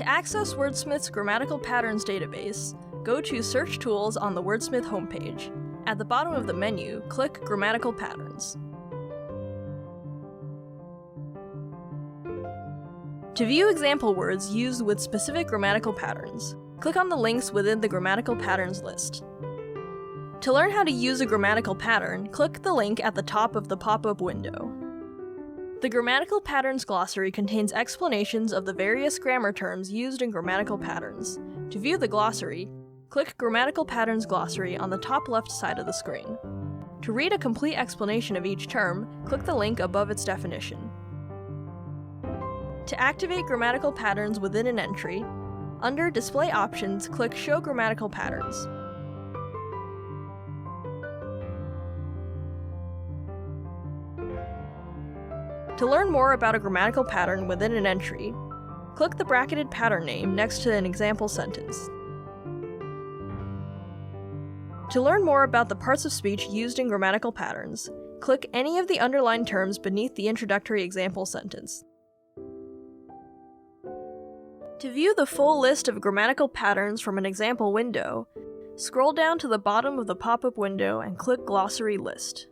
To access Wordsmyth's Grammatical Patterns database, go to Search Tools on the Wordsmyth homepage. At the bottom of the menu, click Grammatical Patterns. To view example words used with specific grammatical patterns, click on the links within the Grammatical Patterns list. To learn how to use a grammatical pattern, click the link at the top of the pop-up window. The Grammatical Patterns glossary contains explanations of the various grammar terms used in grammatical patterns. To view the glossary, click Grammatical Patterns Glossary on the top left side of the screen. To read a complete explanation of each term, click the link above its definition. To activate grammatical patterns within an entry, under Display Options, click Show Grammatical Patterns. To learn more about a grammatical pattern within an entry, click the bracketed pattern name next to an example sentence. To learn more about the parts of speech used in grammatical patterns, click any of the underlined terms beneath the introductory example sentence. To view the full list of grammatical patterns from an example window, scroll down to the bottom of the pop-up window and click Glossary List.